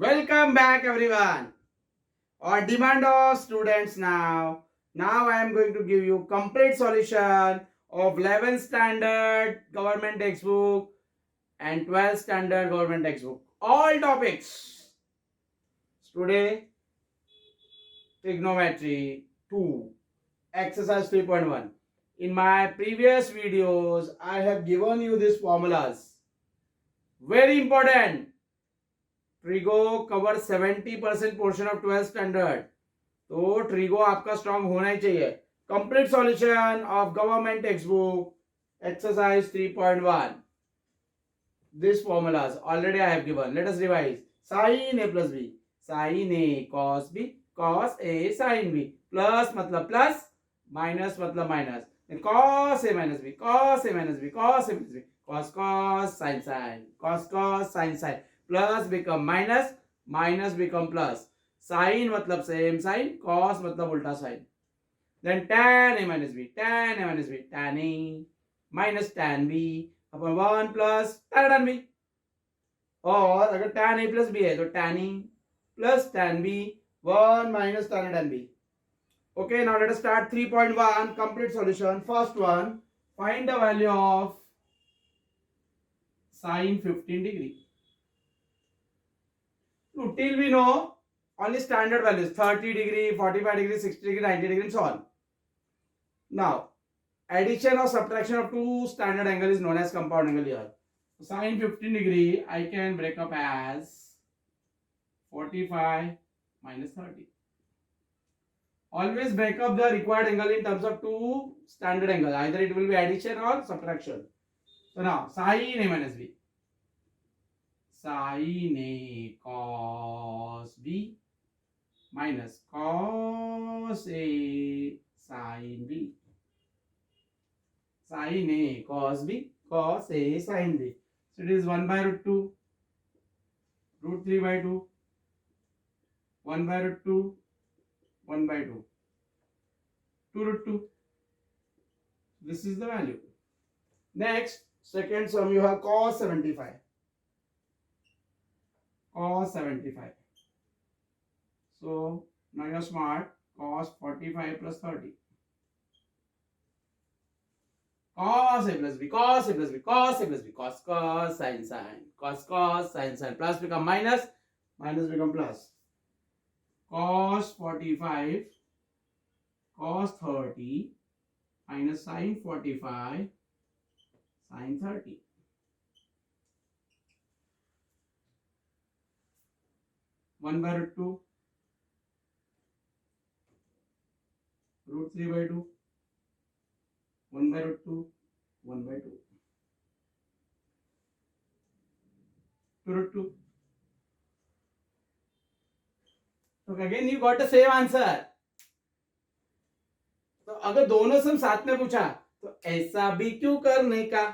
Welcome back everyone. On demand of students now. Now I am going to give you complete solution of 11th standard government textbook and 12th standard government textbook. All topics. Today trigonometry 2 exercise 3.1. In my previous videos I have given you these formulas. Very important. Trigo covers 70% portion of 12th standard. तो trigo आपका strong होना ही चाहिए. Complete solution of government text book exercise 3.1. This formulas already I have given. Let us revise. Sine A plus B, sine A cos B, cos A sine B. Plus मतलब plus, minus मतलब minus. Cos A minus B, cos A minus B, cos A minus B, cos cos sine sine, cos cos sine sine. Plus become minus, minus become plus. Sine मतलब same sine, cos मतलब उल्टा sine. Then tan a minus b, tan a minus b, tan a minus tan b upon 1 plus tan b. और अगर tan a plus b है तो tan a plus tan b 1 minus tan b. Okay, now let us start 3.1 complete solution. First one, find the value of sin 15 degree. Till we know only standard values 30 degree, 45 degree, 60 degree, 90 degree and so on. Now, addition or subtraction of two standard angle is known as compound angle here. Sin 15 degree I can break up as 45 minus 30. Always break up the required angle in terms of two standard angle. Either it will be addition or subtraction. So now sin a minus b, sin a cos b minus cos a sin b. Sin a cos b, cos a sin b. So it is 1 by root 2, root 3 by 2, 1 by root 2, 1 by 2, 2 root 2. This is the value. Next, second sum you have cos 75. Cos 75. So now you are smart. Cos 45 plus 30. Cos a plus b, cos a plus b, cos a plus b, cos cos sin sin, cos cos sin sin. Plus become minus, minus become plus. Cos 45, cos 30 minus sin 45, sin 30. One by root 2, root 3 by 2, 1 by root 2, 1 by 2, 2 root 2. So again you got the same answer. तो अगर दोनों सम साथ में पूछा तो ऐसा भी क्यों करने का.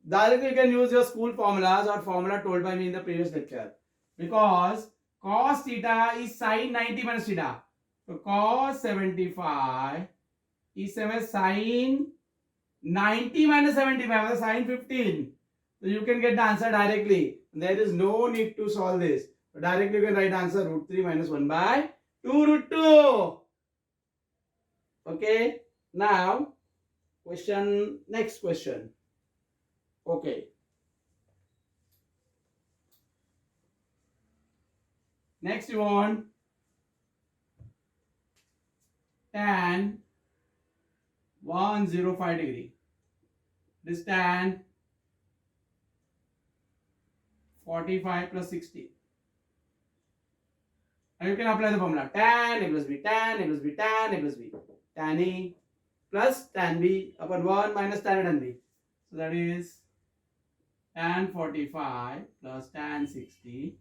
Directly you can use your school formulas or formula told by me in the previous lecture. Because cos theta is sin 90 minus theta. So cos 75 is same as sin 90 minus 75, sin 15. So you can get the answer directly. There is no need to solve this. So directly you can write answer root 3 minus 1 by 2 root 2. Okay. Now, next question. Okay. Next you want tan 105 degree. This tan 45 plus 60. Now you can apply the formula tan a plus b, tan a plus b, tan a plus b, tan a plus tan b upon 1 minus tan b. So that is tan 45 plus tan 60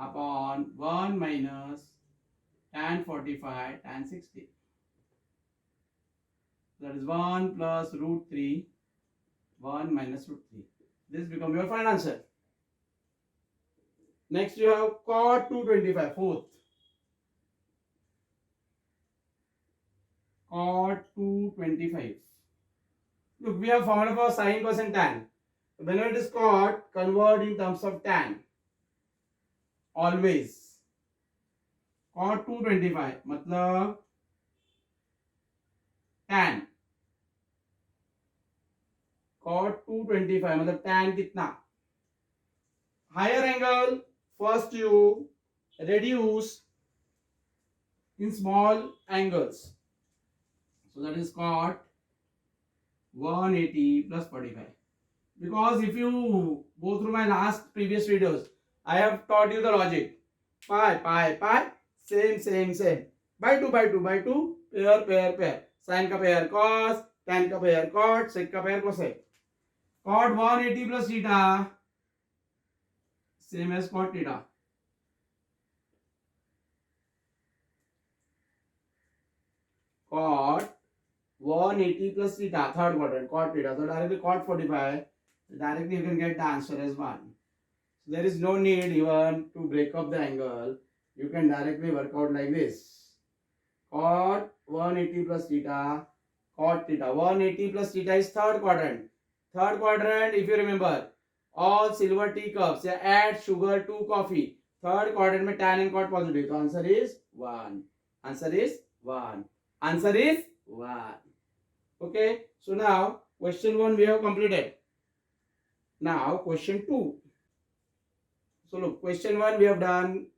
upon 1 minus tan 45 tan 60. That is 1 plus root 3, 1 minus root 3. This becomes your final answer. Next you have cot 225, fourth. Cot 225. Look, we have formula for sine, cos and tan. Whenever it is cot, convert in terms of tan. always. Cot 225 मतलब tan. Cot 225 मतलब tan कितना? Higher angle, first you reduce in small angles. So that is cot 180 plus 45. Because if you go through my last previous videos, I have taught you the logic. Pi, same. By 2, pair. Sin का pair cos, tan का pair cot, sec का pair cosec. Cot 180 plus theta, same as cot theta. Cot 180 plus theta, third quadrant, cot theta. So directly cot 45, directly you can get the answer as 1. So there is no need even to break up the angle. You can directly work out like this. Cot 180 plus theta, cot theta. 180 plus theta is third quadrant. Third quadrant, if you remember, all silver teacups, या add sugar to coffee. Third quadrant में tan and cot positive. So answer is 1. Answer is 1. Answer is 1. Okay. So now question 1 we have completed. Now question 2. So look, question 1 we have done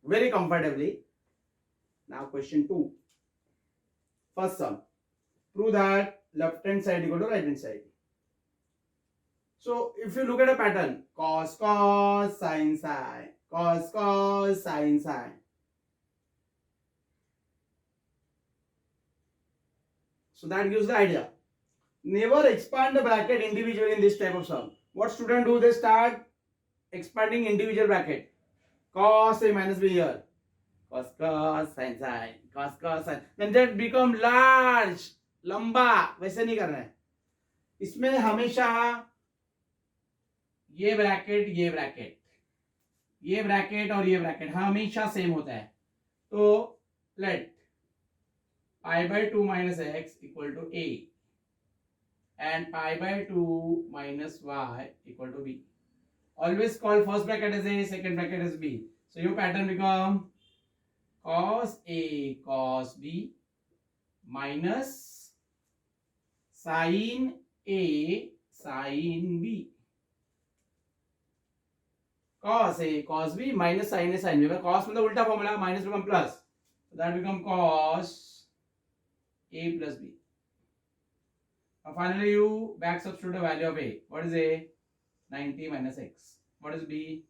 very comfortably. Now question 2. First sum. Prove that left hand side equal to right hand side. So if you look at a pattern, cos, sin, cos, sin. So that gives the idea. Never expand the bracket individually in this type of sum. What student do? They start expanding individual bracket. Cos A minus B here. Cos, sin, cos, sin. Then that become large, लंबा. वैसे नहीं करना है. इसमें हमेशा ये bracket और ये ब्रैकेट हमेशा सेम होता है. तो late pi by 2 minus x equal to a and pi by 2 minus y equal to b. Always call first bracket as a, second bracket as b. So your pattern become cos a cos b minus sin a sin b. Cos a cos b minus sin a sin b. Cos मतलब उल्टा formula, minus become plus. So that become cos a plus b. Now finally you back substitute the value of a. What is a? 90 minus x. What is b?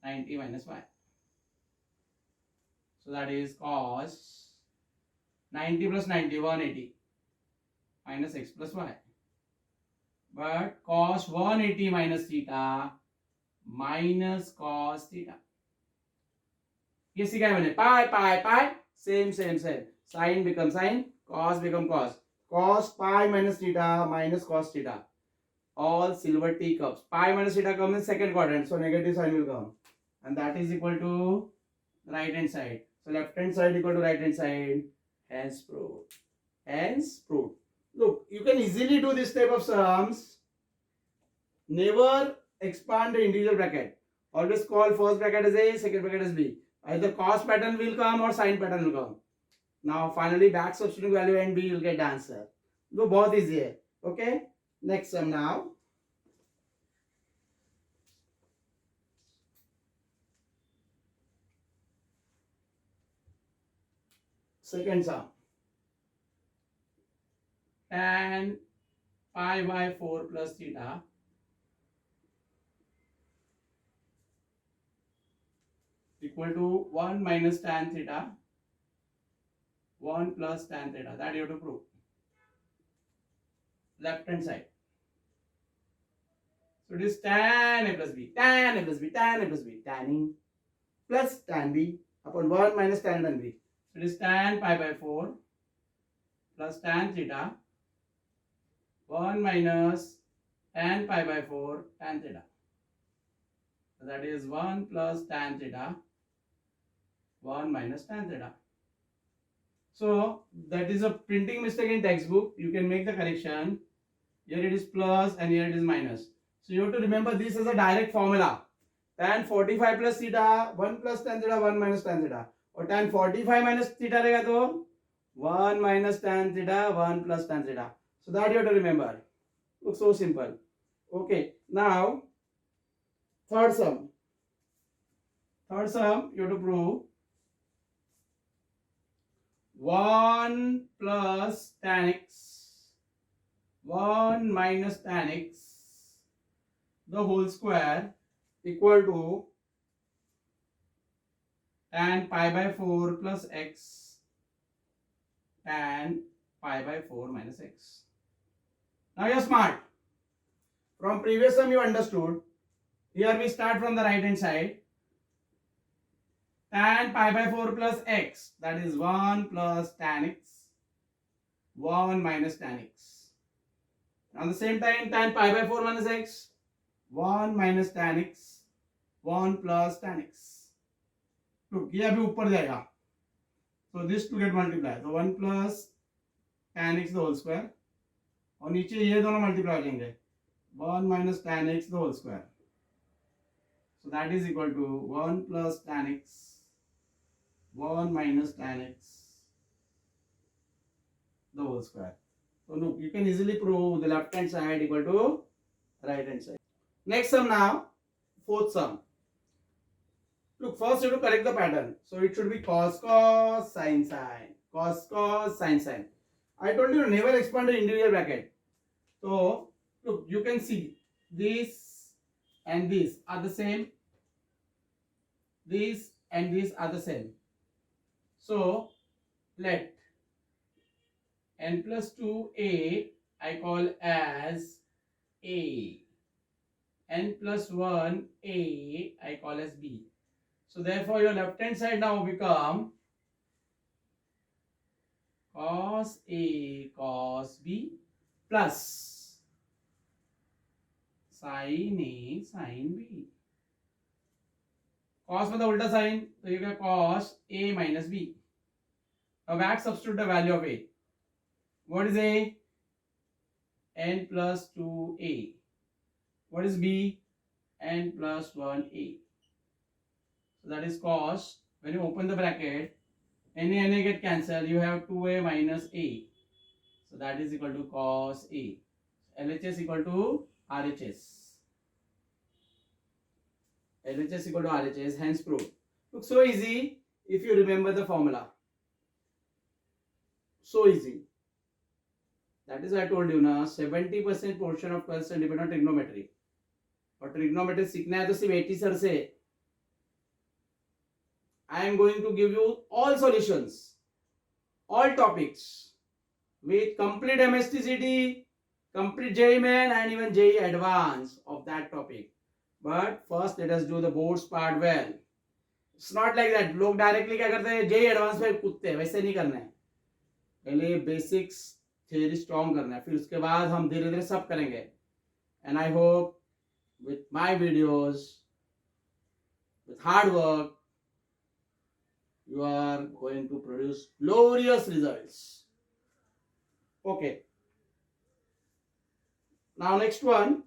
90 minus y. So that is cos 90 plus 90, 180 minus x plus y. But cos 180 minus theta minus cos theta. ये सीखा है मैंने. Pi, same. Sin become sin, cos become cos. Cos pi minus theta minus cos theta. All silver teacups. Pi minus theta comes in second quadrant, so negative sign will come, and that is equal to right hand side. So left hand side equal to right hand side. Hence proved. Look, you can easily do this type of sums. Never expand the individual bracket. Always call first bracket as a, second bracket as b. Either cos pattern will come or sin pattern will come. Now finally back substituting value and b, you will get the answer. So बहुत easy है. Okay. Next sum now. Second sum. Tan pi by 4 plus theta equal to 1 minus tan theta 1 plus tan theta. That you have to prove. Left hand side. So it is tan a plus b, tanning plus tan b upon 1 minus tan b. So it is tan pi by 4 plus tan theta 1 minus tan pi by 4 tan theta. So that is 1 plus tan theta 1 minus tan theta. So that is a printing mistake in textbook. You can make the correction. Here it is plus and here it is minus. So you have to remember this as a direct formula. tan 45 plus theta 1 plus tan theta 1 minus tan theta, और tan 45 minus theta रहेगा तो 1 minus tan theta 1 plus tan theta. So that you have to remember. Looks so simple. Okay, now third sum. Third sum you have to prove 1 plus tan x 1 minus tan x the whole square equal to tan pi by 4 plus x tan pi by 4 minus x. Now you're smart. From previous sum you understood. Here we start from the right hand side. Tan pi by 4 plus x, that is 1 plus tan x 1 minus tan x. At the same time, tan pi by 4 minus x 1 minus tan x 1 plus tan x. Look, ये अभी ऊपर जाएगा. So this to get multiplied. So 1 plus tan x the whole square. और नीचे ये दोनों multiply हो जाएंगे. 1 minus tan x the whole square. So that is equal to 1 plus tan x 1 minus tan x the whole square. So look, you can easily prove the left hand side equal to right hand side. Next sum now, fourth sum. Look, first you have to correct the pattern. So it should be cos cos sin sin. Cos cos sin sin. I told you never expand the individual bracket. So look, you can see this and this are the same. These and these are the same. So let n plus 2a I call as a. N plus 1a I call as b. So therefore your left hand side now become cos a cos b plus sin a sin b. Cos मतलब उल्टा sign, तो ये क्या cos a minus b. Now back substitute the value of a. What is a? N plus 2a. What is b? N plus 1a. So that is cos. When you open the bracket, NA get cancelled. You have 2a minus a. So that is equal to cos a. LHS equal to RHS. LHS equal to RHS, hence proved. Looks so easy if you remember the formula. So easy. That is why I told you ना 70% portion of 12th standard depend on trigonometry. और trigonometry सीखना है तो सिर्फ 80 sir से. I am going to give you all solutions, all topics with complete MSTCT, complete JEE Main and even JEE Advanced of that topic. But first let us do the boards part well. It's not like that. लोग directly क्या करते हैं, JEE Advanced पे कूदते हैं. वैसे नहीं करना है. पहले basics theory strong करना है, फिर उसके बाद हम धीरे धीरे सब करेंगे. And I hope with my videos, with hard work, you are going to produce glorious results. Okay. Now next one.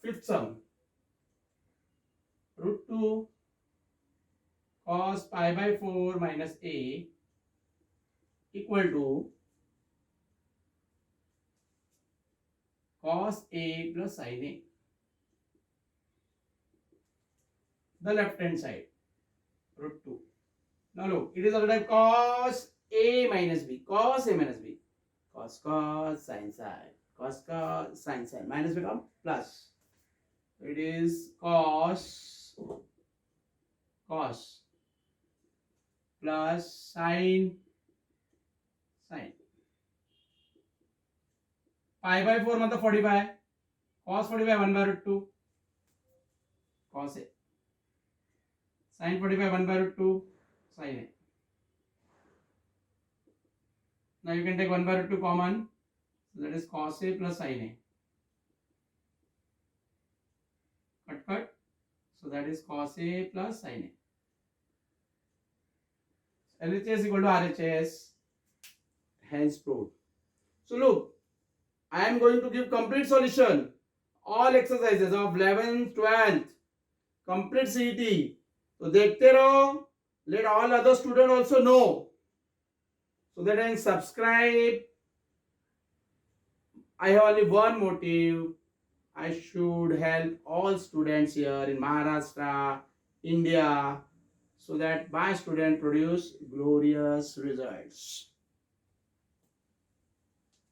Fifth sum. Root 2 cos pi by 4 minus a equal to cos a plus sin a. The left hand side, root 2. Now look, it is of the type cos a minus b. Cos a minus b. Cos cos sin sin. Cos cos sin sin. Minus become plus. It is cos cos plus sin sin. Pi by 4 मतलब 45. Cos 45 1 by root 2. Cos a. Sin 45 1 by root 2. Sin a. Now you can take 1 by root 2 common. So that is cos a plus sin a. Cut. So that is cos a plus sin a. LHS equal to RHS. henceforth. So look, I am going to give complete solution. All exercises of 11th, 12th, complete CET. तो देखते रहो. Let all other students also know. So that I can subscribe. I have only one motive. I should help all students here in Maharashtra, India, so that my student produce glorious results.